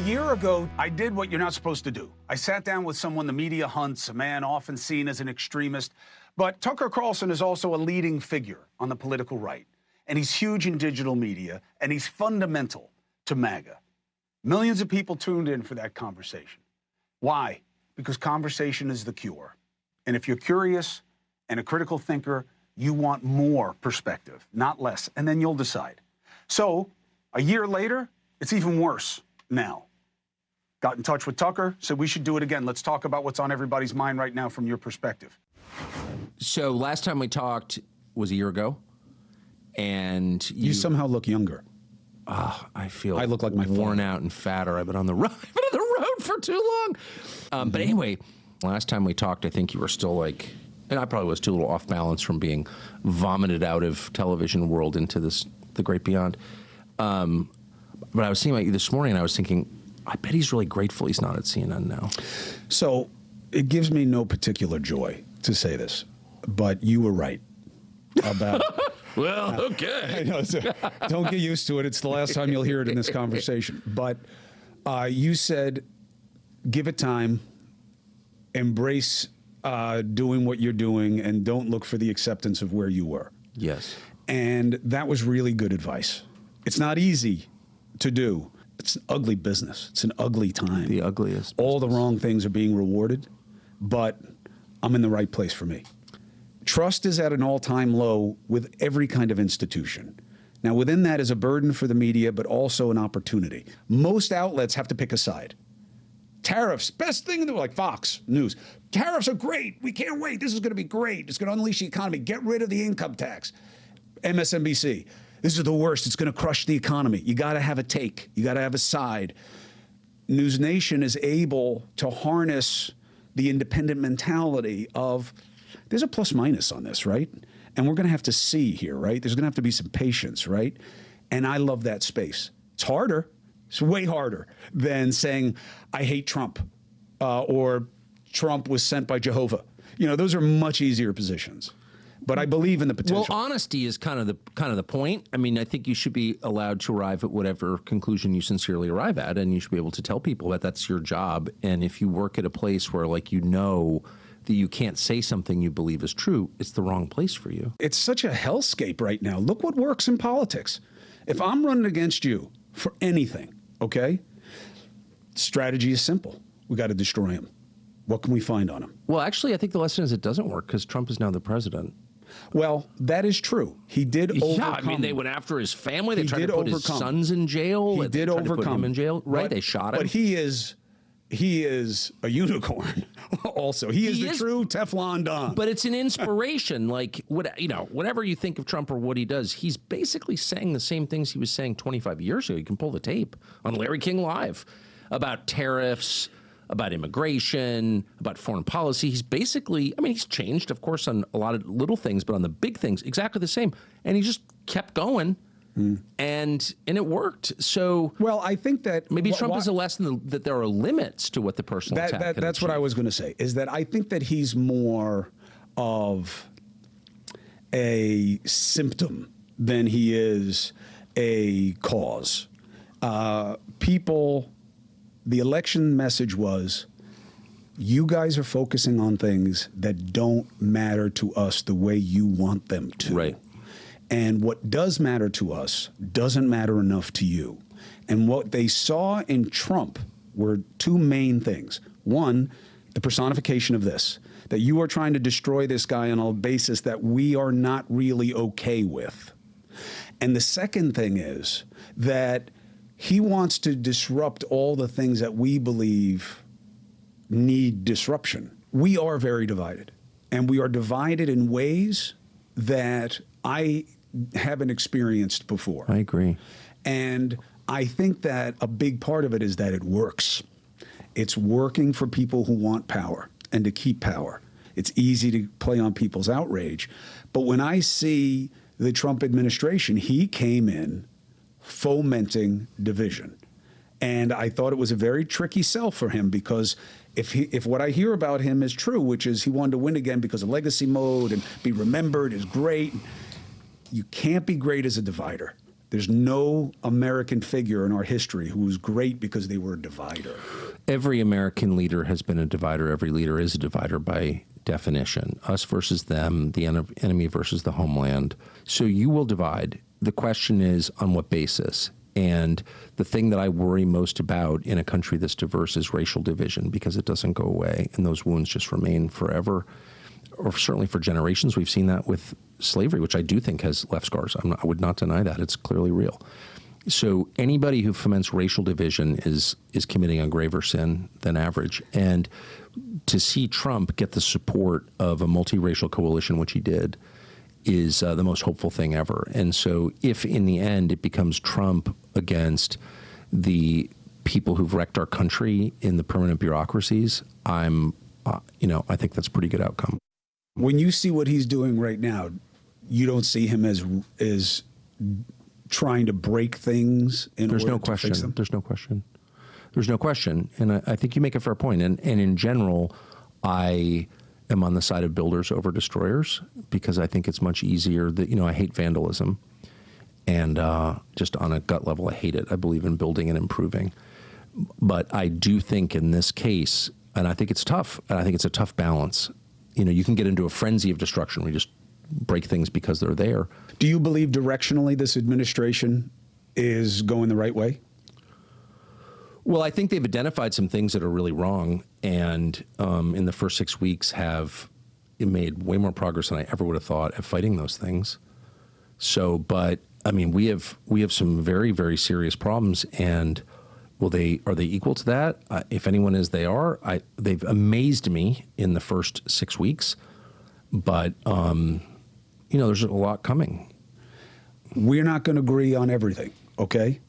year ago, I did what you're not supposed to do. I sat down with someone the media hunts, a man often seen as an extremist. But Tucker Carlson is also a leading figure on the political right. And he's huge in digital media, and he's fundamental to MAGA. Millions of people tuned in for that conversation. Why? Because conversation is the cure. And if you're curious and a critical thinker, you want more perspective, not less, and then you'll decide. So, a year later, it's even worse now. Got in touch with Tucker, said we should do it again. Let's talk about what's on everybody's mind right now from your perspective. So last time we talked was a year ago, and you somehow look younger. I feel I look like my worn out and fatter. I've been on the road. I've been on the road for too long. But anyway, last time we talked, I think you were still like, and I probably was too, a little off balance from being vomited out of television world into the great beyond. But I was seeing about you this morning, and I was thinking, I bet he's really grateful he's not at CNN now. So it gives me no particular joy to say this, but you were right about. Well, okay. I know, so don't get used to it. It's the last time you'll hear it in this conversation. But you said, give it time, embrace doing what you're doing, and don't look for the acceptance of where you were. Yes. And that was really good advice. It's not easy to do. It's an ugly business. It's an ugly time. The ugliest. All the wrong things are being rewarded, but I'm in the right place for me. Trust is at an all-time low with every kind of institution. Now, within that is a burden for the media, but also an opportunity. Most outlets have to pick a side. Tariffs, best thing in the world, like Fox News. Tariffs are great. We can't wait. This is going to be great. It's going to unleash the economy. Get rid of the income tax. MSNBC. This is the worst. It's going to crush the economy. You got to have a take. You got to have a side. NewsNation is able to harness the independent mentality of there's a plus minus on this, right? And we're going to have to see here, right? There's going to have to be some patience, right? And I love that space. It's harder. It's way harder than saying, I hate Trump or Trump was sent by Jehovah. You know, those are much easier positions. But I believe in the potential. Well, honesty is kind of the point. I mean, I think you should be allowed to arrive at whatever conclusion you sincerely arrive at, and you should be able to tell people that that's your job. And if you work at a place where, like, you know that you can't say something you believe is true, it's the wrong place for you. It's such a hellscape right now. Look what works in politics. If I'm running against you for anything, okay, strategy is simple. We got to destroy him. What can we find on him? Well, actually, I think the lesson is it doesn't work because Trump is now the president. Well, that is true. He did overcome. Yeah, I mean, they went after his family. They tried to put his sons in jail. He did overcome. Put him in jail. Right, they shot him. But he is a unicorn. Also, he is the true Teflon Don. But it's an inspiration. Like, whatever you think of Trump or what he does, he's basically saying the same things he was saying 25 years ago. You can pull the tape on Larry King Live about tariffs, about immigration, about foreign policy. He's basically, I mean, he's changed, of course, on a lot of little things, but on the big things, exactly the same. And he just kept going, and it worked. So, well, I think that maybe Trump is a lesson that there are limits to what the personal attack can that's achieve. what I was going to say, is that I think that he's more of a symptom than he is a cause. The election message was, you guys are focusing on things that don't matter to us the way you want them to. Right. And what does matter to us doesn't matter enough to you. And what they saw in Trump were two main things. One, the personification of this, that you are trying to destroy this guy on a basis that we are not really okay with. And the second thing is that he wants to disrupt all the things that we believe need disruption. We are very divided, and we are divided in ways that I haven't experienced before. I agree. And I think that a big part of it is that it works. It's working for people who want power and to keep power. It's easy to play on people's outrage. But when I see the Trump administration, he came in fomenting division. And I thought it was a very tricky sell for him, because if what I hear about him is true, which is he wanted to win again because of legacy mode and be remembered is great, you can't be great as a divider. There's no American figure in our history who was great because they were a divider. Every American leader has been a divider. Every leader is a divider by definition. Us versus them, the enemy versus the homeland. So you will divide. The question is, on what basis? And the thing that I worry most about in a country that's diverse is racial division, because it doesn't go away, and those wounds just remain forever, or certainly for generations. We've seen that with slavery, which I do think has left scars. I would not deny that. It's clearly real. So anybody who foments racial division is committing a graver sin than average. And to see Trump get the support of a multiracial coalition, which he did, is the most hopeful thing ever. And so if in the end it becomes Trump against the people who've wrecked our country in the permanent bureaucracies, I think that's a pretty good outcome. When you see what he's doing right now, you don't see him as trying to break things in order to fix them? There's no question. There's no question. And I think you make a fair point. And in general, I am on the side of builders over destroyers, because I think it's much easier that, I hate vandalism. And just on a gut level, I hate it. I believe in building and improving. But I do think in this case, and I think it's tough, and I think it's a tough balance. You can get into a frenzy of destruction where you just break things because they're there. Do you believe directionally this administration is going the right way? Well, I think they've identified some things that are really wrong, and in the first 6 weeks have made way more progress than I ever would have thought at fighting those things. So, but I mean, we have some very, very serious problems, and are they equal to that? If anyone is, they are. They've amazed me in the first 6 weeks, but there's a lot coming. We're not going to agree on everything, okay?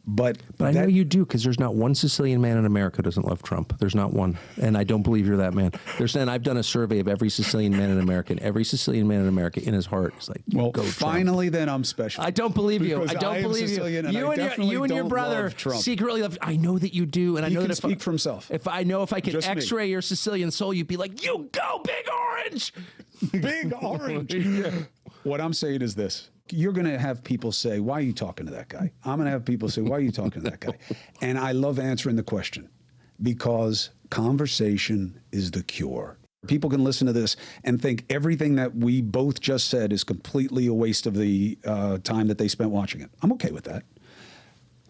But I know you do, because there's not one Sicilian man in America who doesn't love Trump. There's not one. And I don't believe you're that man. And I've done a survey of every Sicilian man in America, and every Sicilian man in America in his heart is like, well, go finally, Trump. Then I'm special. I don't believe you. Because I don't believe you. You and your brother secretly love. I know that you do, and I know that if speak for himself. If I could X-ray your Sicilian soul, you'd be like, you go, Big Orange. Big Orange. Yeah. What I'm saying is this. You're going to have people say, why are you talking to that guy? I'm going to have people say, why are you talking to that guy? And I love answering the question, because conversation is the cure. People can listen to this and think everything that we both just said is completely a waste of the time that they spent watching it. I'm okay with that.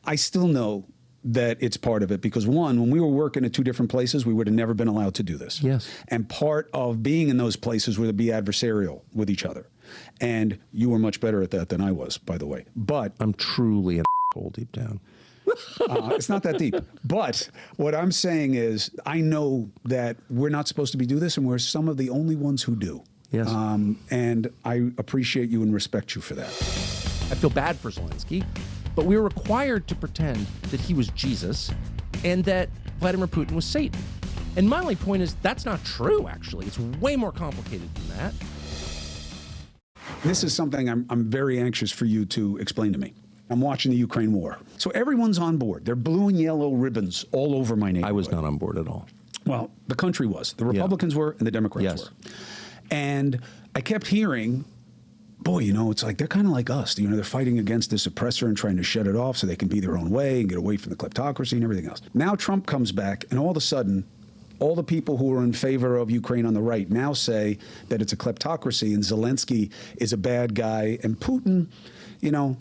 I still know that it's part of it, because one, when we were working at two different places, we would have never been allowed to do this. Yes. And part of being in those places would be adversarial with each other. And you were much better at that than I was, by the way. But I'm truly an asshole deep down. It's not that deep. But what I'm saying is, I know that we're not supposed to be doing this, and we're some of the only ones who do. Yes. And I appreciate you and respect you for that. I feel bad for Zelensky, but we were required to pretend that he was Jesus and that Vladimir Putin was Satan. And my only point is, that's not true, actually. It's way more complicated than that. This is something I'm very anxious for you to explain to me. I'm watching the Ukraine war. So everyone's on board. They're blue and yellow ribbons all over my neighborhood. I was not on board at all. Well, the country was. The Republicans were and the Democrats were. And I kept hearing, boy, it's like they're kind of like us. They're fighting against this oppressor and trying to shut it off so they can be their own way and get away from the kleptocracy and everything else. Now Trump comes back, and all of a sudden, all the people who are in favor of Ukraine on the right now say that it's a kleptocracy and Zelensky is a bad guy, and Putin,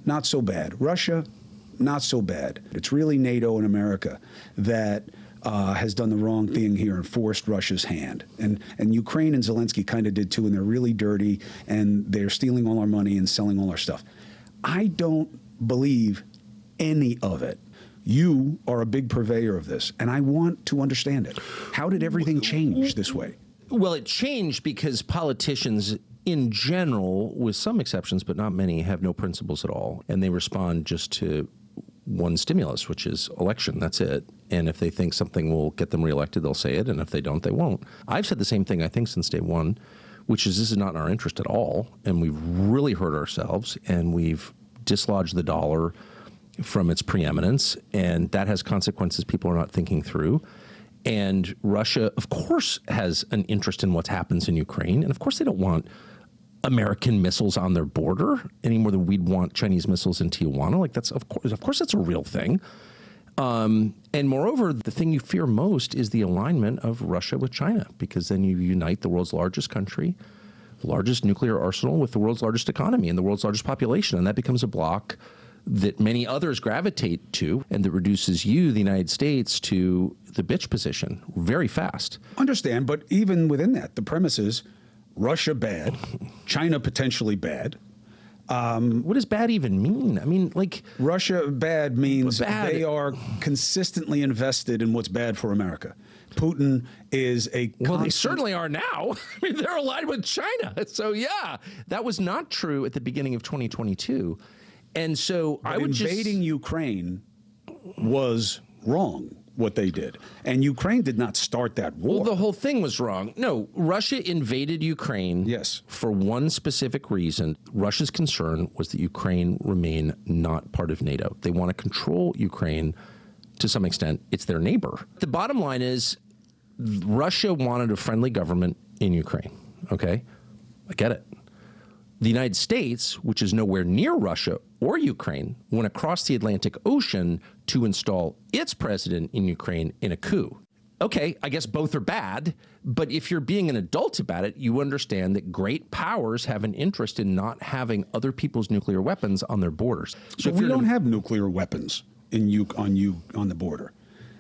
not so bad. Russia, not so bad. It's really NATO and America that has done the wrong thing here and forced Russia's hand. And Ukraine and Zelensky kind of did too, and they're really dirty, and they're stealing all our money and selling all our stuff. I don't believe any of it. You are a big purveyor of this, and I want to understand it. How did everything change this way? Well, it changed because politicians in general, with some exceptions, but not many, have no principles at all. And they respond just to one stimulus, which is election. That's it. And if they think something will get them reelected, they'll say it. And if they don't, they won't. I've said the same thing, I think, since day one, which is this is not in our interest at all. And we've really hurt ourselves, and we've dislodged the dollar from its preeminence, and that has consequences people are not thinking through. And Russia, of course, has an interest in what happens in Ukraine, and of course they don't want American missiles on their border any more than we'd want Chinese missiles in Tijuana. Like that's of course that's a real thing. And moreover, the thing you fear most is the alignment of Russia with China, because then you unite the world's largest country, largest nuclear arsenal with the world's largest economy and the world's largest population. And that becomes a bloc that many others gravitate to, and that reduces you, the United States, to the bitch position very fast. Understand, but even within that, the premise is Russia bad, China potentially bad. What does bad even mean? I mean, like... Russia bad means bad. They are consistently invested in what's bad for America. Putin is a... Well, they certainly are now. I mean, they're aligned with China. So, yeah, that was not true at the beginning of 2022. And so I would invading Ukraine was wrong, what they did. And Ukraine did not start that war. Well, the whole thing was wrong. No, Russia invaded Ukraine yes. for one specific reason. Russia's concern was that Ukraine remain not part of NATO. They want to control Ukraine to some extent. It's their neighbor. The bottom line is Russia wanted a friendly government in Ukraine. Okay? I get it. The United States, which is nowhere near Russia or Ukraine, went across the Atlantic Ocean to install its president in Ukraine in a coup. Okay, I guess both are bad, but if you're being an adult about it, you understand that great powers have an interest in not having other people's nuclear weapons on their borders. So we don't have nuclear weapons on the border.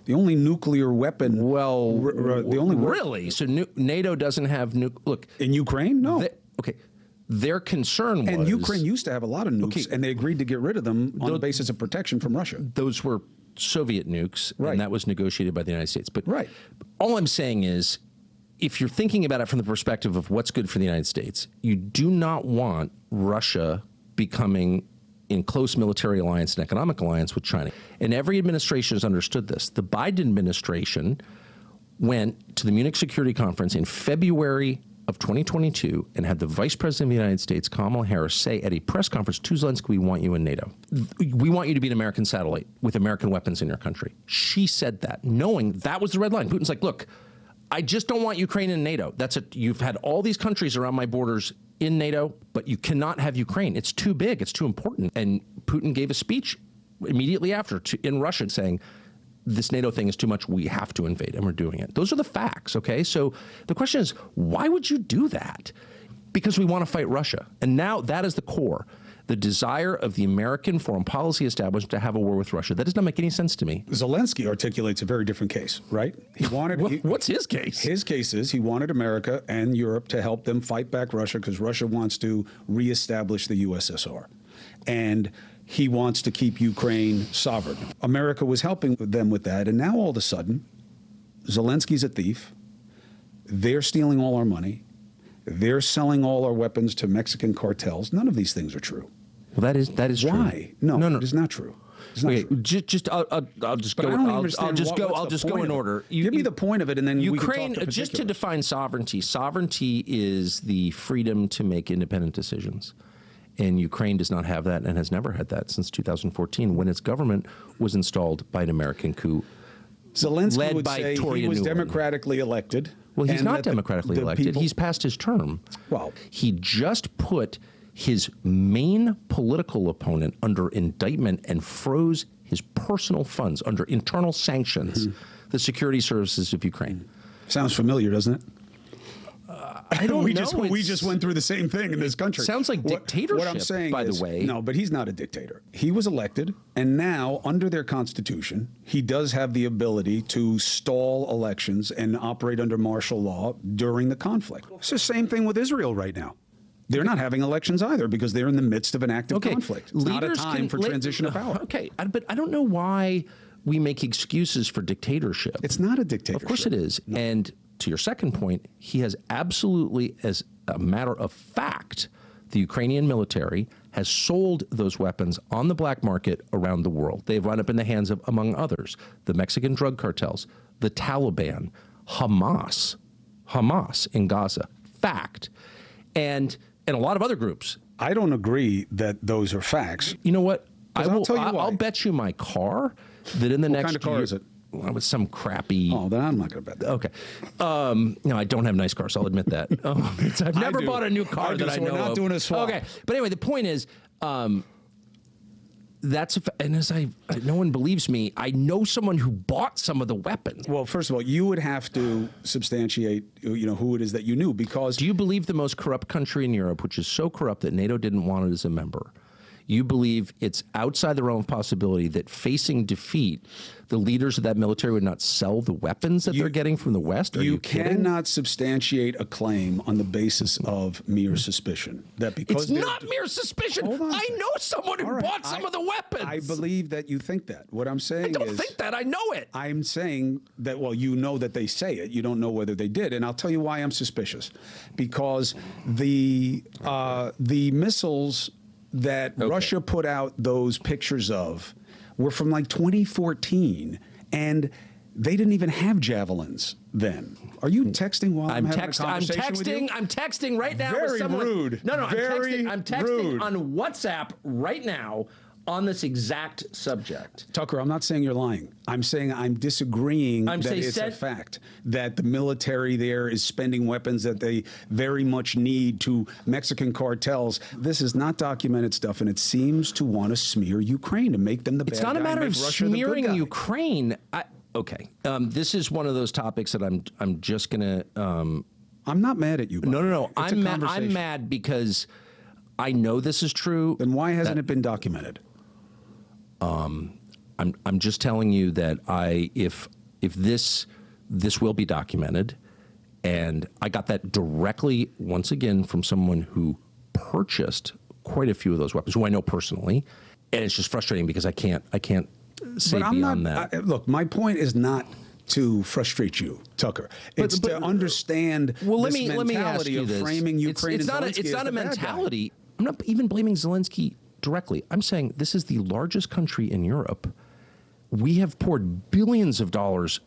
The only nuclear weapon... Well, the only really? So NATO doesn't have... Look... In Ukraine? No. Okay. Their concern was... And Ukraine used to have a lot of nukes, and they agreed to get rid of them on the basis of protection from Russia. Those were Soviet nukes, right. And that was negotiated by the United States. But right. All I'm saying is, if you're thinking about it from the perspective of what's good for the United States, you do not want Russia becoming in close military alliance and economic alliance with China. And every administration has understood this. The Biden administration went to the Munich Security Conference in February of 2022 and had the Vice President of the United States, Kamala Harris, say at a press conference to Zelensky, we want you in NATO. We want you to be an American satellite with American weapons in your country. She said that, knowing that was the red line. Putin's like, look, I just don't want Ukraine in NATO. That's it. You've had all these countries around my borders in NATO, but you cannot have Ukraine. It's too big. It's too important. And Putin gave a speech immediately after in Russian saying, this NATO thing is too much, we have to invade, and we're doing it. Those are the facts, okay? So the question is, why would you do that? Because we want to fight Russia. And now that is the core, the desire of the American foreign policy establishment to have a war with Russia. That does not make any sense to me. Zelensky articulates a very different case, right? He wanted... What's his case? His case is he wanted America and Europe to help them fight back Russia because Russia wants to reestablish the USSR. And he wants to keep Ukraine sovereign. America was helping them with that, and now all of a sudden, Zelensky's a thief. They're stealing all our money. They're selling all our weapons to Mexican cartels. None of these things are true. Well, that is true. Why? No, it is not true. It's not true. I'll just go. I'll just go in order. Give me the point of it, and then Ukraine. We can talk just to define sovereignty. Sovereignty is the freedom to make independent decisions. And Ukraine does not have that and has never had that since 2014 when its government was installed by an American coup. Zelensky led would by say Tory he was Newland. Democratically elected. Well, he's not democratically elected. He's passed his term. Well, he just put his main political opponent under indictment and froze his personal funds under internal sanctions, the security services of Ukraine. Sounds familiar, doesn't it? I don't know. We just went through the same thing in this country. Sounds like dictatorship, what I'm saying by is, the way. No, but he's not a dictator. He was elected, and now, under their constitution, he does have the ability to stall elections and operate under martial law during the conflict. It's the same thing with Israel right now. They're not having elections either because they're in the midst of an active conflict. It's not a time for transition of power. Okay, but I don't know why we make excuses for dictatorship. It's not a dictatorship. Of course it is. No. And to your second point, he has absolutely, as a matter of fact, the Ukrainian military has sold those weapons on the black market around the world. They've wound up in the hands of, among others, the Mexican drug cartels, the Taliban, Hamas in Gaza. Fact. And a lot of other groups. I don't agree that those are facts. You know what? I'll tell you why. I'll bet you my car that in the next year. What kind of car is it? with some crappy. Oh, then I'm not going to bet that. Okay. No, I don't have nice cars. I'll admit that. I've never bought a new car that I know We're not of. doing a swap. Okay. But anyway, the point is, and as no one believes me, I know someone who bought some of the weapons. Well, first of all, you would have to substantiate, who it is that you knew, because. Do you believe the most corrupt country in Europe, which is so corrupt that NATO didn't want it as a member, you believe it's outside the realm of possibility that facing defeat, the leaders of that military would not sell the weapons that they're getting from the West? Are you kidding? Cannot substantiate a claim on the basis of mere suspicion. That because it's not mere suspicion. Hold on. I know someone who bought some of the weapons. I believe that you think that. What I'm saying is... I don't think that. I know it. I'm saying that, well, you know that they say it. You don't know whether they did. And I'll tell you why I'm suspicious. Because the missiles that Russia put out those pictures of were from like 2014, and they didn't even have javelins then. Are you texting while I'm having a conversation with you? I'm texting right now. Very with someone. rude. No, Very I'm texting rude. on WhatsApp right now on this exact subject. Tucker, I'm not saying you're lying. I'm saying I'm disagreeing that it's a fact that the military there is spending weapons that they very much need to Mexican cartels. This is not documented stuff, and it seems to want to smear Ukraine and make them the bad guy. It's not a matter of smearing Ukraine. Okay, this is one of those topics that I'm just gonna. I'm not mad at you. No. I'm mad because I know this is true. Then why hasn't it been documented? I'm just telling you that if this will be documented, and I got that directly once again from someone who purchased quite a few of those weapons, who I know personally, and it's just frustrating because I can't say beyond that. Look, my point is not to frustrate you, Tucker. It's to understand this mentality of framing Ukraine as Zelensky. It's not a mentality. I'm not even blaming Zelensky directly. I'm saying this is the largest country in Europe. We have poured billions of dollars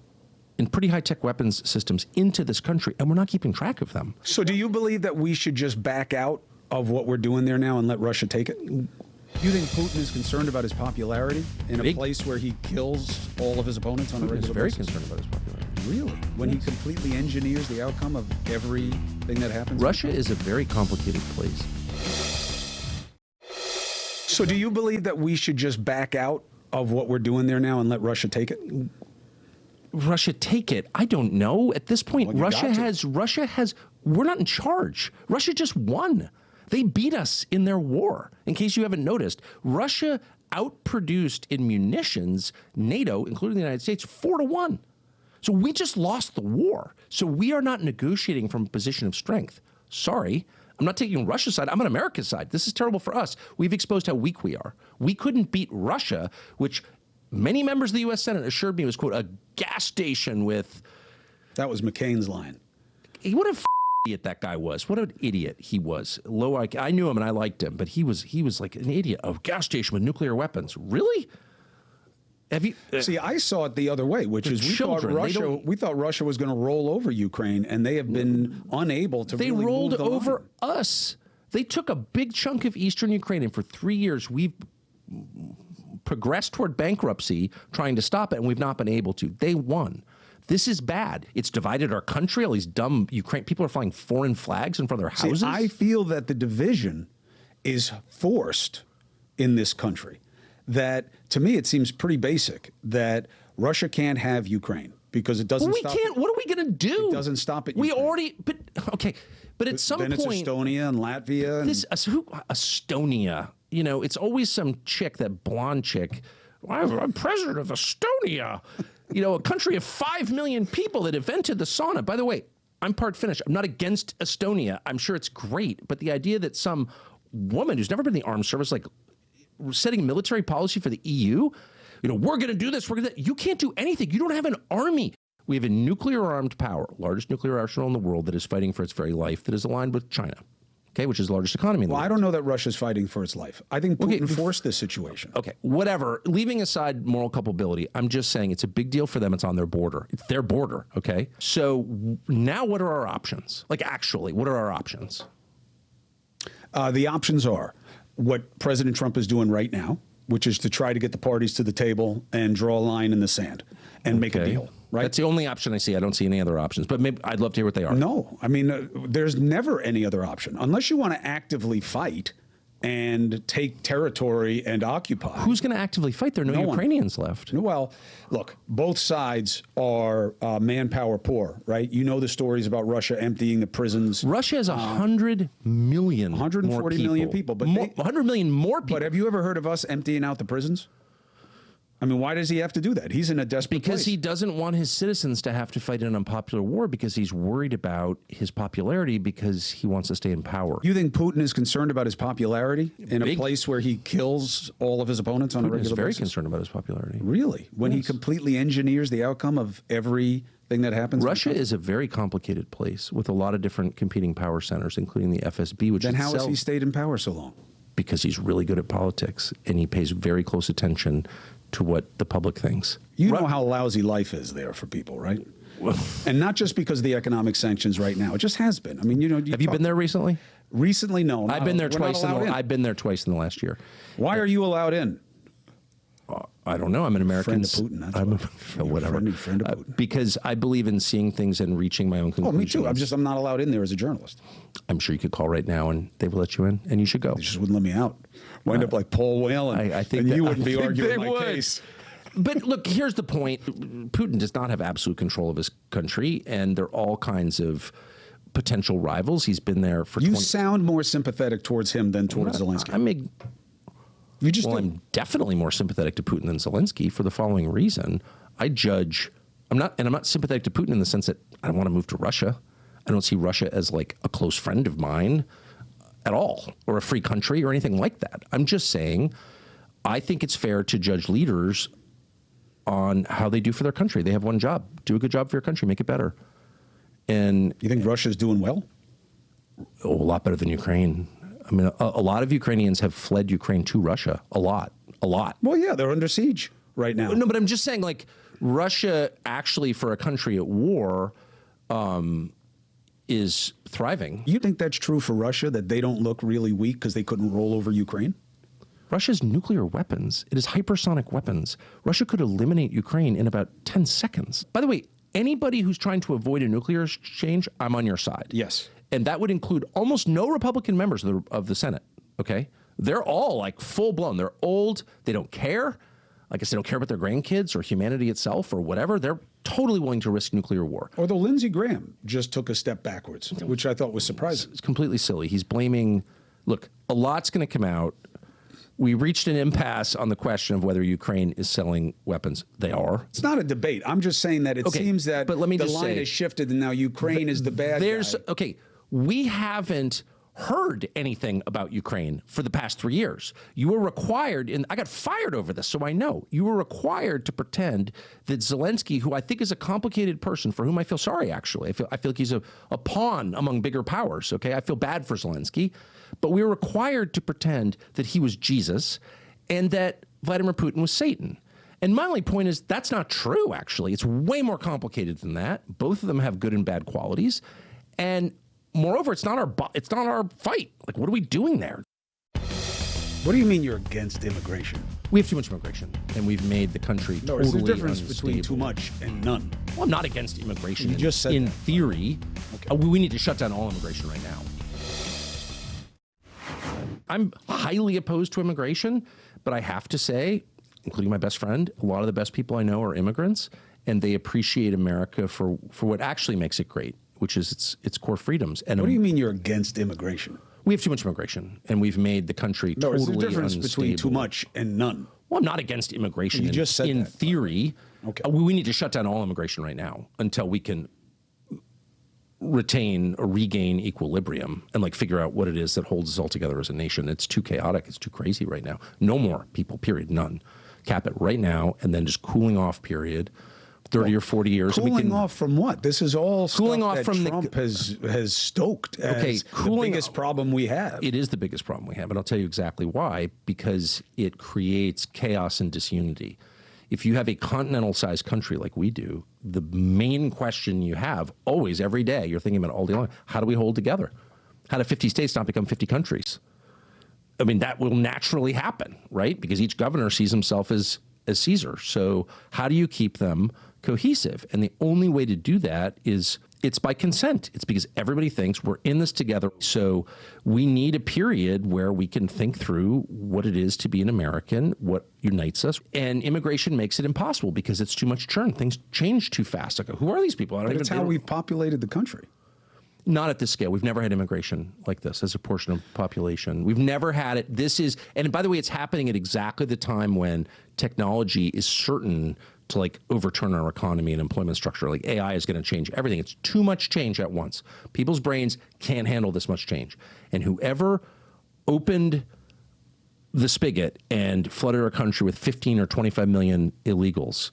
in pretty high-tech weapons systems into this country, and we're not keeping track of them. So do you believe that we should just back out of what we're doing there now and let Russia take it? You think Putin is concerned about his popularity in a place where he kills all of his opponents on a regular basis? Very concerned about his popularity. Really? When he completely engineers the outcome of everything that happens? Russia is a very complicated place. So do you believe that we should just back out of what we're doing there now and let Russia take it? Russia take it? I don't know. At this point, Russia has, we're not in charge. Russia just won. They beat us in their war. In case you haven't noticed, Russia outproduced in munitions NATO, including the United States, 4-1. So we just lost the war. So we are not negotiating from a position of strength. Sorry. I'm not taking Russia's side. I'm on America's side. This is terrible for us. We've exposed how weak we are. We couldn't beat Russia, which many members of the U.S. Senate assured me was, quote, a gas station with... That was McCain's line. What a idiot that guy was. What an idiot he was. I knew him and I liked him, but he was like an idiot. A gas station with nuclear weapons. Really? Have you see? I saw it the other way, which is we thought Russia was going to roll over Ukraine, and they have been unable to. They rolled over us. They took a big chunk of eastern Ukraine, and for 3 years we've progressed toward bankruptcy, trying to stop it, and we've not been able to. They won. This is bad. It's divided our country. All these dumb Ukraine people are flying foreign flags in front of their houses. See, I feel that the division is forced in this country. That, to me, it seems pretty basic that Russia can't have Ukraine because it doesn't stop. We can't. What are we going to do? It doesn't stop it. We already, but at some point. Then it's Estonia and Latvia. Estonia. You know, it's always some chick, that blonde chick. I'm president of Estonia. You know, a country of 5 million people that invented the sauna. By the way, I'm part Finnish. I'm not against Estonia. I'm sure it's great. But the idea that some woman who's never been in the armed service, like, setting military policy for the EU, we're going to do this. You can't do anything. You don't have an army. We have a nuclear-armed power, largest nuclear arsenal in the world, that is fighting for its very life, that is aligned with China, okay, which is the largest economy in the world. Well, I don't know that Russia's fighting for its life. I think Putin forced this situation. Okay, whatever. Leaving aside moral culpability, I'm just saying it's a big deal for them. It's on their border. It's their border, okay? So now what are our options? Like, actually, what are our options? The options are what President Trump is doing right now, which is to try to get the parties to the table and draw a line in the sand. and make a deal. Right? That's the only option I see. I don't see any other options. But maybe I'd love to hear what they are. No, I mean, there's never any other option unless you want to actively fight and take territory and occupy. Who's going to actively fight? There are no Ukrainians left. Well, look, both sides are manpower poor, right? You know the stories about Russia emptying the prisons. Russia has 100 million 140 million people. But 100 million more people. But have you ever heard of us emptying out the prisons? I mean, why does he have to do that? He's in a desperate place. Because he doesn't want his citizens to have to fight an unpopular war because he's worried about his popularity because he wants to stay in power. You think Putin is concerned about his popularity in a place where he kills all of his opponents on a regular basis? Putin is very concerned about his popularity. Really? When he completely engineers the outcome of everything that happens? Russia is a very complicated place with a lot of different competing power centers, including the FSB, which Then how has he stayed in power so long? Because he's really good at politics and he pays very close attention to what the public thinks. You know how lousy life is there for people, right? And not just because of the economic sanctions right now. It just has been. I mean, you know. Have you been there recently? Recently, no. I've been there twice. I've been there twice in the last year. Why are you allowed in? I don't know. I'm an American. Friend of Putin. That's whatever. Friend of Putin. Because I believe in seeing things and reaching my own conclusions. Oh, me too. I'm not allowed in there as a journalist. I'm sure you could call right now and they will let you in, and you should go. They just wouldn't let me out. Wind up like Paul Whelan. I think and you wouldn't be arguing my case. But look, here's the point. Putin does not have absolute control of his country, and there are all kinds of potential rivals. He's been there for 20 You sound more sympathetic towards him than towards Zelensky. I'm definitely more sympathetic to Putin than Zelensky for the following reason. I'm not sympathetic to Putin in the sense that I don't want to move to Russia. I don't see Russia as like a close friend of mine at all, or a free country or anything like that. I'm just saying I think it's fair to judge leaders on how they do for their country. They have one job. Do a good job for your country. Make it better. And you think Russia's doing well? Oh, a lot better than Ukraine. I mean, a lot of Ukrainians have fled Ukraine to Russia. A lot. Well, yeah, they're under siege right now. No, but I'm just saying, like, Russia actually, for a country at war, is thriving. You think that's true for Russia, that they don't look really weak because they couldn't roll over Ukraine? Russia's nuclear weapons. It is hypersonic weapons. Russia could eliminate Ukraine in about 10 seconds. By the way, anybody who's trying to avoid a nuclear exchange, I'm on your side. Yes. And that would include almost no Republican members of the Senate, okay? They're all like full blown. They're old. They don't care. Like I said, they don't care about their grandkids or humanity itself or whatever. They're totally willing to risk nuclear war. Although Lindsey Graham just took a step backwards, which I thought was surprising. It's completely silly. He's blaming, look, a lot's going to come out. We reached an impasse on the question of whether Ukraine is selling weapons. They are. It's not a debate. I'm just saying that it seems that the line has shifted and now Ukraine is the bad guy. Okay, we haven't heard anything about Ukraine for the past 3 years. You were required, and I got fired over this, so I know. You were required to pretend that Zelensky, who I think is a complicated person, for whom I feel sorry, actually. I feel like he's a pawn among bigger powers, okay? I feel bad for Zelensky. But we were required to pretend that he was Jesus and that Vladimir Putin was Satan. And my only point is that's not true, actually. It's way more complicated than that. Both of them have good and bad qualities. And moreover, it's not our fight. Like, what are we doing there? What do you mean you're against immigration? We have too much immigration, and we've made the country totally unstable. There's a difference between too much and none. Well, I'm not against immigration. You just said in that. theory. Okay. We need to shut down all immigration right now. I'm highly opposed to immigration, but I have to say, including my best friend, a lot of the best people I know are immigrants, and they appreciate America for what actually makes it great, which is its core freedoms. And what do you mean you're against immigration? We have too much immigration, and we've made the country totally unstable. There's a difference between too much and none. Well, I'm not against immigration. You just said in that. theory. Okay. We need to shut down all immigration right now until we can retain or regain equilibrium and like figure out what it is that holds us all together as a nation. It's too chaotic. It's too crazy right now. No more people, period, none. Cap it right now and then just cooling off period, 30 or 40 years. Cooling off from what? This is all cooling stuff off that from Trump has stoked as the biggest problem we have. It is the biggest problem we have, and I'll tell you exactly why. Because it creates chaos and disunity. If you have a continental-sized country like we do, the main question you have always, every day, you're thinking about it all day long, how do we hold together? How do 50 states not become 50 countries? I mean, that will naturally happen, right? Because each governor sees himself as Caesar. So how do you keep them cohesive. And the only way to do that is it's by consent. It's because everybody thinks we're in this together. So we need a period where we can think through what it is to be an American, what unites us. And immigration makes it impossible because it's too much churn. Things change too fast. Like, who are these people? I don't That's how we've populated the country. Not at this scale. We've never had immigration like this as a portion of population. We've never had it. This is, and by the way, it's happening at exactly the time when technology is certain to like overturn our economy and employment structure. Like AI is going to change everything. It's too much change at once. People's brains can't handle this much change. And whoever opened the spigot and flooded our country with 15 or 25 million illegals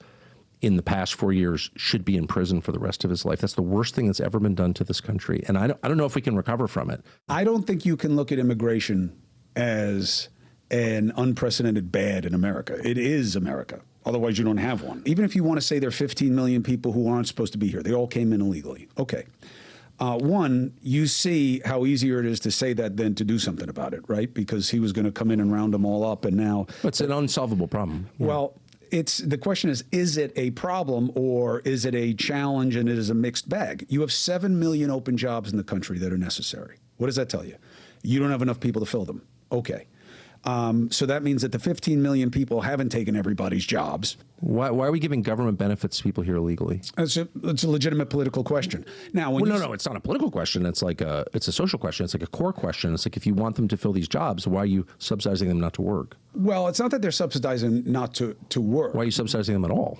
in the past 4 years should be in prison for the rest of his life. That's the worst thing that's ever been done to this country. And I don't know if we can recover from it. I don't think you can look at immigration as an unprecedented bad in America. It is America. Otherwise, you don't have one. Even if you want to say there are 15 million people who aren't supposed to be here, they all came in illegally. Okay. One, you see how easier it is to say that than to do something about it, right? Because he was going to come in and round them all up, and now it's an unsolvable problem. Yeah. Well, the question is it a problem or is it a challenge, and it is a mixed bag? You have 7 million open jobs in the country that are necessary. What does that tell you? You don't have enough people to fill them. Okay. So that means that the 15 million people haven't taken everybody's jobs. Why are we giving government benefits to people here illegally? It's a legitimate political question. Now, when no, it's not a political question. It's like it's a social question. It's like a core question. It's like, if you want them to fill these jobs, why are you subsidizing them not to work? Well, it's not that they're subsidizing not to work. Why are you subsidizing them at all?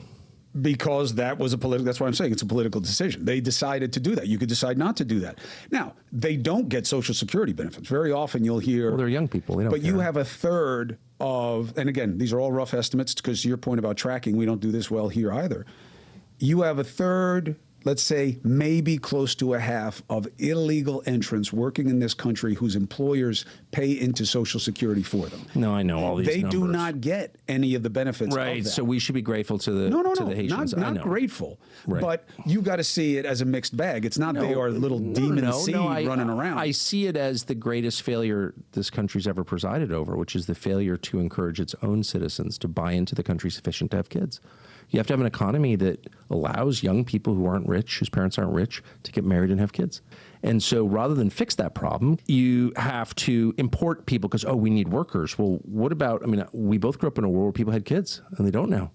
Because that was that's why I'm saying it's a political decision. They decided to do that. You could decide not to do that. Now, they don't get Social Security benefits. Very often you'll hear... Well, they're young people. They don't care. You have a third of... And again, these are all rough estimates, because to your point about tracking, we don't do this well here either. You have a third, let's say maybe close to a half, of illegal entrants working in this country whose employers pay into Social Security for them. No, I know all these numbers. They do not get any of the benefits of that. Right, so we should be grateful to the Haitians. Not grateful, right. But you got to see it as a mixed bag. It's not they are little demon seed running around. I see it as the greatest failure this country's ever presided over, which is the failure to encourage its own citizens to buy into the country sufficient to have kids. You have to have an economy that allows young people who aren't rich, whose parents aren't rich, to get married and have kids. And so rather than fix that problem, you have to import people because, we need workers. Well, what about, we both grew up in a world where people had kids and they don't now.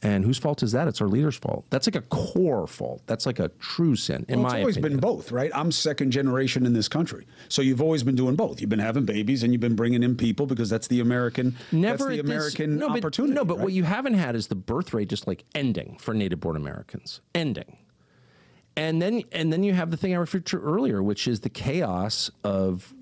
And whose fault is that? It's our leaders' fault. That's like a core fault. That's like a true sin, in my opinion. It's always been both, right? I'm second generation in this country. So you've always been doing both. You've been having babies and you've been bringing in people because that's the American opportunity. No, but right? What you haven't had is the birth rate just like ending for native-born Americans. Ending. And then you have the thing I referred to earlier, which is the chaos of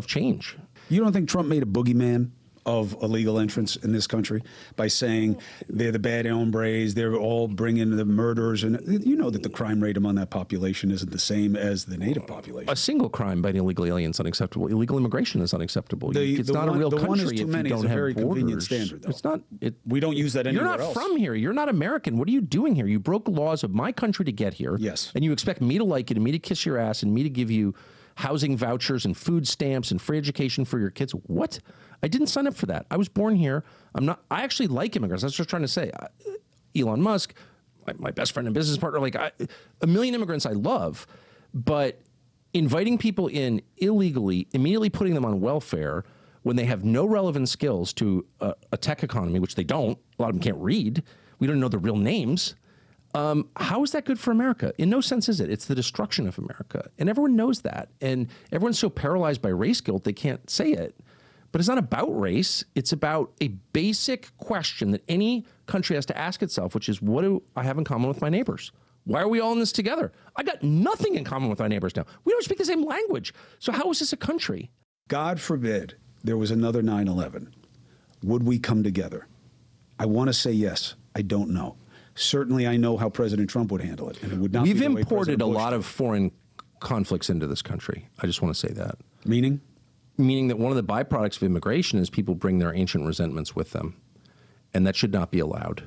change. You don't think Trump made a boogeyman of illegal entrants in this country by saying they're the bad hombres, they're all bringing the murderers, and you know that the crime rate among that population isn't the same as the native population. A single crime by an illegal alien is unacceptable. Illegal immigration is unacceptable. It's not a real country if you don't have very borders. Convenient standard, though. It's not. We don't use that anywhere else. You're not from here. You're not American. What are you doing here? You broke laws of my country to get here. Yes. And you expect me to like it, and me to kiss your ass, and me to give you housing vouchers and food stamps and free education for your kids. What? I didn't sign up for that. I was born here. I actually like immigrants. That's what I was trying to say. Elon Musk, my best friend and business partner, a million immigrants I love, but inviting people in illegally, immediately putting them on welfare when they have no relevant skills to a tech economy, which they don't. A lot of them can't read. We don't know their real names. How is that good for America? In no sense is it. It's the destruction of America. And everyone knows that. And everyone's so paralyzed by race guilt, they can't say it. But it's not about race. It's about a basic question that any country has to ask itself, which is, what do I have in common with my neighbors? Why are we all in this together? I got nothing in common with my neighbors now. We don't speak the same language. So how is this a country? God forbid there was another 9/11. Would we come together? I want to say yes. I don't know. Certainly, I know how President Trump would handle it, and it would not. We've imported a lot of foreign conflicts into this country. I just want to say that. Meaning? Meaning that one of the byproducts of immigration is people bring their ancient resentments with them, and that should not be allowed.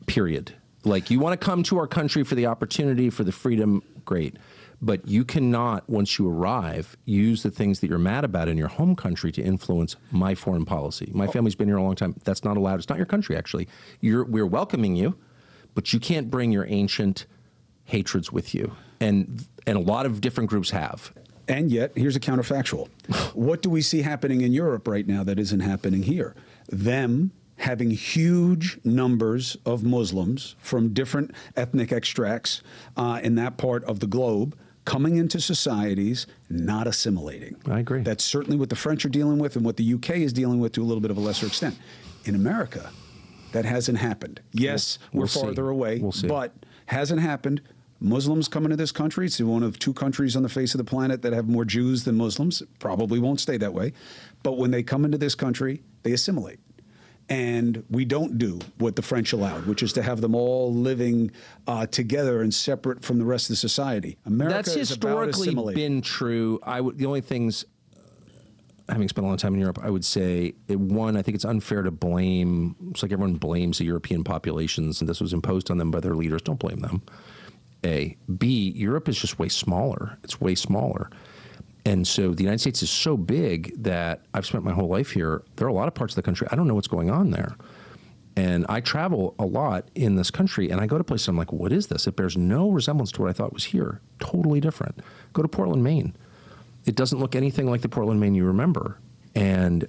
Period. Like, you want to come to our country for the opportunity, for the freedom, great. But you cannot, once you arrive, use the things that you're mad about in your home country to influence my foreign policy. My family's been here a long time. That's not allowed. It's not your country, actually. We're welcoming you, but you can't bring your ancient hatreds with you. And a lot of different groups have. And yet, here's a counterfactual. What do we see happening in Europe right now that isn't happening here? Them having huge numbers of Muslims from different ethnic extracts in that part of the globe coming into societies, not assimilating. I agree. That's certainly what the French are dealing with and what the UK is dealing with to a little bit of a lesser extent. In America, that hasn't happened. Yes, we're farther away, but hasn't happened. Muslims come into this country. It's one of 2 countries on the face of the planet that have more Jews than Muslims. Probably won't stay that way. But when they come into this country, they assimilate. And we don't do what the French allowed, which is to have them all living together and separate from the rest of the society. America That's is about historically assimilating. been true. The only things, having spent a long time in Europe, I would say, one, I think it's unfair to blame. It's like everyone blames the European populations, and this was imposed on them by their leaders. Don't blame them. A. B, Europe is just way smaller. It's way smaller. And so the United States is so big that I've spent my whole life here. There are a lot of parts of the country, I don't know what's going on there. And I travel a lot in this country, and I go to places, I'm like, what is this? It bears no resemblance to what I thought was here. Totally different. Go to Portland, Maine. It doesn't look anything like the Portland, Maine you remember. And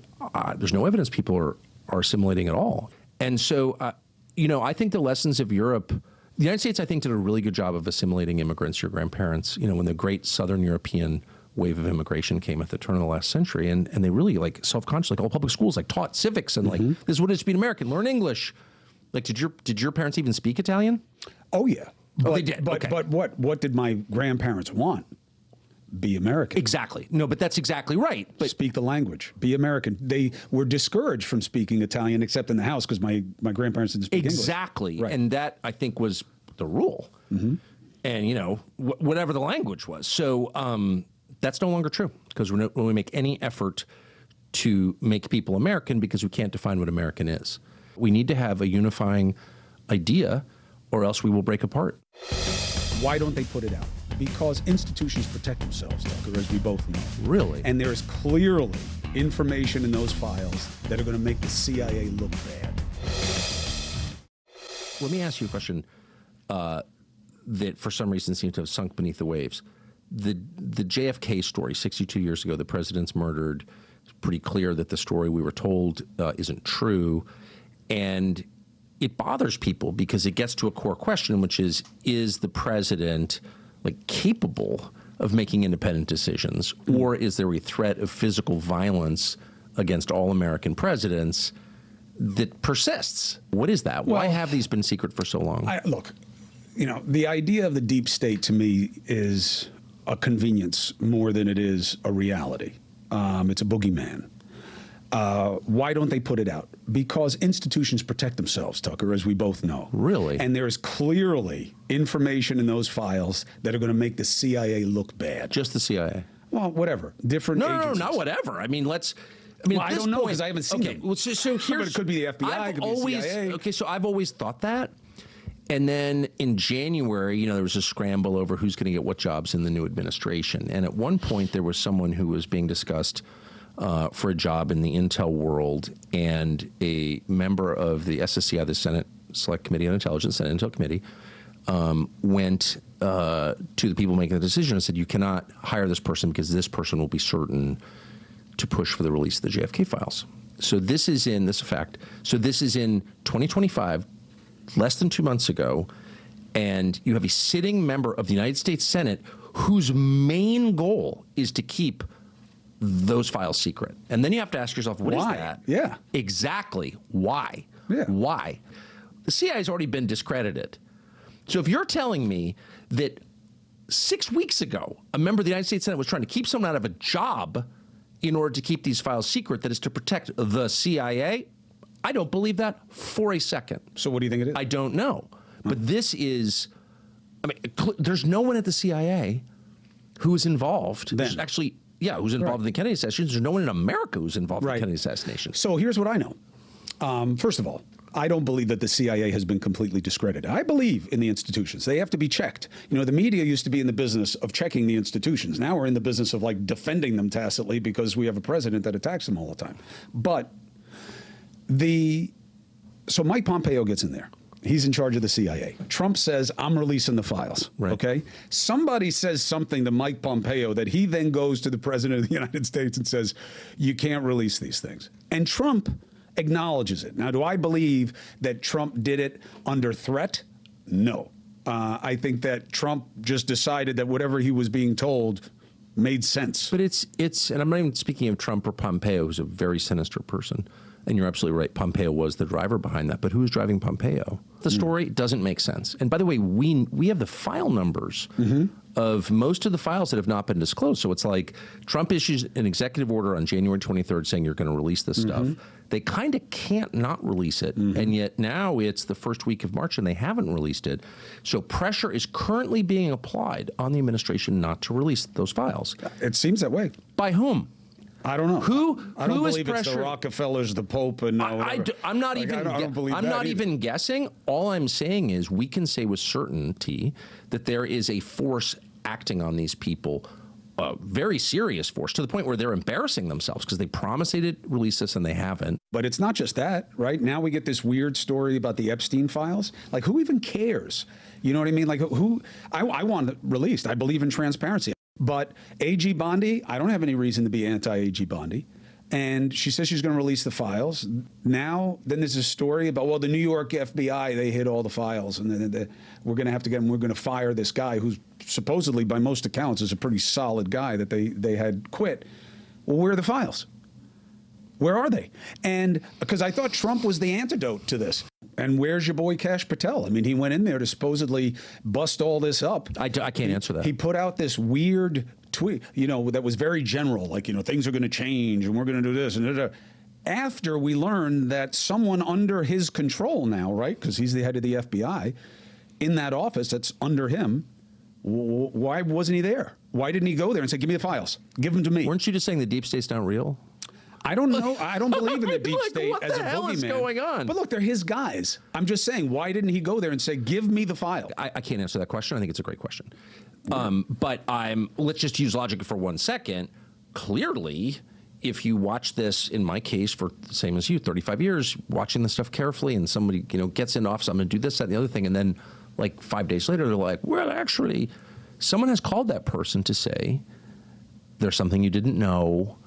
there's no evidence people are assimilating at all. And so, I think the lessons of Europe, the United States, I think, did a really good job of assimilating immigrants, your grandparents, when the great Southern European wave of immigration came at the turn of the last century, and they really self-conscious, all public schools taught civics and this is what it is to be an American, learn English. Did your parents even speak Italian? Oh yeah. They did. But what did my grandparents want? Be American. Exactly. No, but that's exactly right. But speak the language. Be American. They were discouraged from speaking Italian except in the house because my grandparents didn't speak English. Exactly. Right. And that, I think, was the rule. And, whatever the language was. So that's no longer true because when we make any effort to make people American because we can't define what American is. We need to have a unifying idea or else we will break apart. Why don't they put it out? Because institutions protect themselves, Tucker, as we both know. Really? And there is clearly information in those files that are going to make the CIA look bad. Let me ask you a question that for some reason seems to have sunk beneath the waves. The JFK story, 62 years ago, the president's murdered. It's pretty clear that the story we were told isn't true. And it bothers people because it gets to a core question, which is the president capable of making independent decisions, or is there a threat of physical violence against all American presidents that persists? What is that? Why have these been secret for so long? Look, the idea of the deep state to me is a convenience more than it is a reality. It's a boogeyman. Why don't they put it out? Because institutions protect themselves, Tucker, as we both know. Really? And there is clearly information in those files that are going to make the CIA look bad. Just the CIA? Well, whatever. Different agencies. No, not whatever. I mean, I don't know because I haven't seen them. Well, so here's, but it could be the FBI, it could be the CIA. Okay, so I've always thought that. And then in January, there was a scramble over who's going to get what jobs in the new administration. And at one point, there was someone who was being discussed for a job in the intel world, and a member of the SSCI, the Senate Select Committee on Intelligence, Senate Intel Committee, went to the people making the decision and said, you cannot hire this person because this person will be certain to push for the release of the JFK files. So this is in 2025, less than 2 months ago, and you have a sitting member of the United States Senate whose main goal is to keep those files secret. And then you have to ask yourself, what is that? Yeah. Exactly. Why? Yeah. Why? The CIA has already been discredited. So if you're telling me that 6 weeks ago, a member of the United States Senate was trying to keep someone out of a job in order to keep these files secret, that is to protect the CIA, I don't believe that for a second. So what do you think it is? I don't know. But this is, there's no one at the CIA who is involved. Then. Actually, who's involved in the Kennedy assassination. There's no one in America who's involved in the Kennedy assassination. So here's what I know. First of all, I don't believe that the CIA has been completely discredited. I believe in the institutions. They have to be checked. The media used to be in the business of checking the institutions. Now we're in the business of defending them tacitly because we have a president that attacks them all the time. But so Mike Pompeo gets in there. He's in charge of the CIA. Trump says, I'm releasing the files. Right. Okay? Somebody says something to Mike Pompeo that he then goes to the president of the United States and says, you can't release these things. And Trump acknowledges it. Now, do I believe that Trump did it under threat? No. I think that Trump just decided that whatever he was being told made sense. But it's, and I'm not even speaking of Trump or Pompeo, who's a very sinister person. And you're absolutely right. Pompeo was the driver behind that. But who's driving Pompeo? The story doesn't make sense. And by the way, we have the file numbers of most of the files that have not been disclosed. So it's like Trump issues an executive order on January 23rd saying you're going to release this stuff. They kind of can't not release it. And yet now it's the first week of March and they haven't released it. So pressure is currently being applied on the administration not to release those files. It seems that way. By whom? I don't know. I don't believe it's the Rockefellers, the Pope, and I'm not even guessing. All I'm saying is we can say with certainty that there is a force acting on these people, a very serious force, to the point where they're embarrassing themselves because they promised they'd release this and they haven't. But it's not just that, right? Now we get this weird story about the Epstein files. Like, who even cares? You know what I mean? Like, who? I want it released. I believe in transparency. But A.G. Bondi, I don't have any reason to be anti-A.G. Bondi. And she says she's going to release the files. Now, then there's a story about, well, the New York FBI, they hid all the files. And then we're going to have to get them. We're going to fire this guy who's supposedly, by most accounts, is a pretty solid guy that they had quit. Well, where are the files? Where are they? And because I thought Trump was the antidote to this. And where's your boy Kash Patel? I mean, he went in there to supposedly bust all this up. I can't answer that. He put out this weird tweet, you know, that was very general, like, you know, things are going to change and we're going to do this and da, da. After we learned that someone under his control now, right, because he's the head of the FBI, in that office that's under him, why wasn't he there? Why didn't he go there and say, give me the files, give them to me? Weren't you just saying the deep state's not real? I don't know. I don't believe in the deep state as a boogeyman. What the hell is going on? But look, they're his guys. I'm just saying, why didn't he go there and say, give me the file? I can't answer that question. I think it's a great question. But let's just use logic for 1 second. Clearly, if you watch this, in my case, for the same as you, 35 years, watching this stuff carefully, and somebody, you know, gets in office, I'm going to do this, that, and the other thing, and then like 5 days later, they're like, well, actually, someone has called that person to say, there's something you didn't know.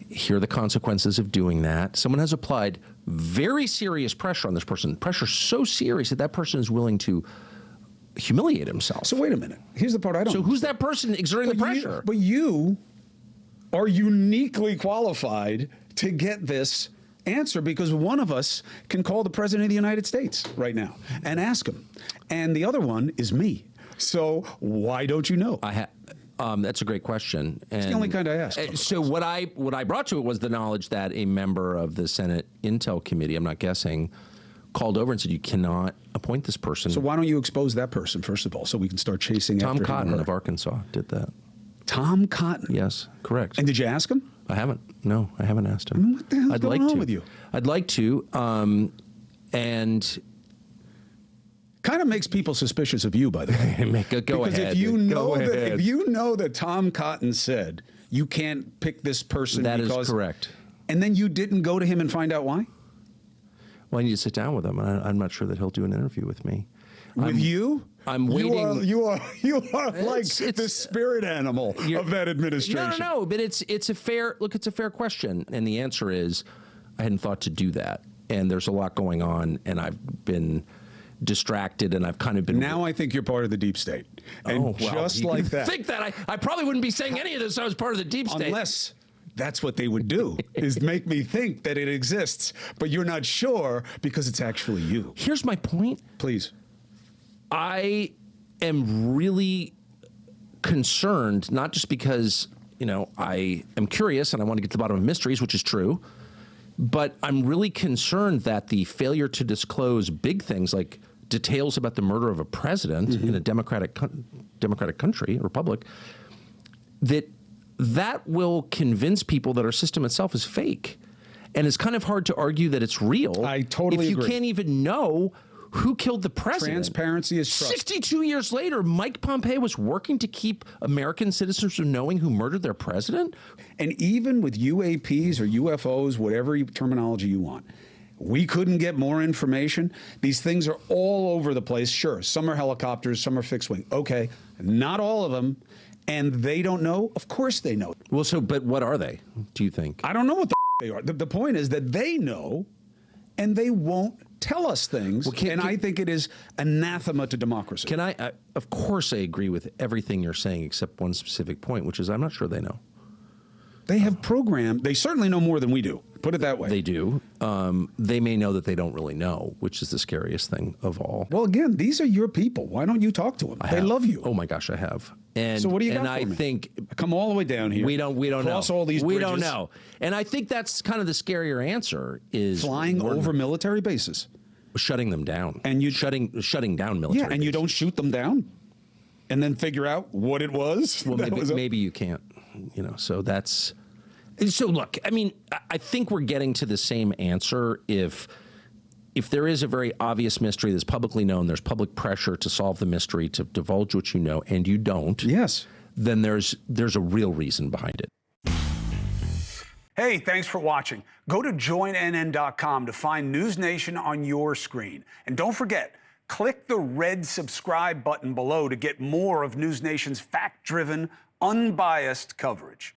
Here are the consequences of doing that. Someone has applied very serious pressure on this person. Pressure so serious that that person is willing to humiliate himself. So wait a minute. Here's the part I don't So who's that person exerting the pressure? But you are uniquely qualified to get this answer because one of us can call the President of the United States right now and ask him. And the other one is me. So why don't you know? That's a great question. And it's the only kind I asked. So what I brought to it was the knowledge that a member of the Senate Intel Committee, I'm not guessing, called over and said, you cannot appoint this person. So why don't you expose that person, first of all, so we can start chasing after him? Tom Cotton of Arkansas did that. Tom Cotton? Yes, correct. And did you ask him? I haven't. No, I haven't asked him. I mean, what the hell's going on with you? I'd like to. And kind of makes people suspicious of you, by the way. Go ahead. If you know that Tom Cotton said you can't pick this person, that is correct, and then you didn't go to him and find out why. Well, I need to sit down with him. I'm not sure that he'll do an interview with me. With you? I'm waiting. You are like the spirit animal of that administration. No. But it's a fair look. It's a fair question, and the answer is, I hadn't thought to do that. And there's a lot going on, and I've been distracted, and I've kind of been. Now I think you're part of the deep state, and just like that. Think that I probably wouldn't be saying any of this if I was part of the deep state, unless that's what they would do, is make me think that it exists, but you're not sure because it's actually you. Here's my point. Please. I am really concerned, not just because, I am curious and I want to get to the bottom of mysteries, which is true, but I'm really concerned that the failure to disclose big things like details about the murder of a president in a democratic country, republic, that will convince people that our system itself is fake. And it's kind of hard to argue that it's real. I totally agree. If you can't even know who killed the president. Transparency is trust. 62 years later, Mike Pompeo was working to keep American citizens from knowing who murdered their president? And even with UAPs or UFOs, whatever terminology you want, We couldn't get more information. These things are all over the place. Sure, some are helicopters, some are fixed wing. Okay, not all of them. And they don't know? Of course they know. Well, but what are they, do you think? I don't know what they are. The point is that they know, and they won't tell us things. Well, I think it is anathema to democracy. Of course I agree with everything you're saying except one specific point, which is I'm not sure they know. They have programmed. They certainly know more than we do. Put it that way. They do. They may know that they don't really know, which is the scariest thing of all. Well, again, these are your people. Why don't you talk to them? They love you. Oh my gosh, I have. And so what do you got for I me? think come all the way down here. We don't cross know. all these bridges. We don't know. And I think that's kind of the scarier answer is flying over military bases, shutting them down, and you shutting down military. Yeah, and you don't shoot them down, and then figure out what it was. Well, maybe you can't. So that's. So look, I mean, I think we're getting to the same answer if there is a very obvious mystery that's publicly known, there's public pressure to solve the mystery, to divulge what you know, and you don't. Yes. Then there's a real reason behind it. Hey, thanks for watching. Go to joinnn.com to find NewsNation on your screen. And don't forget, click the red subscribe button below to get more of NewsNation's fact-driven, unbiased coverage.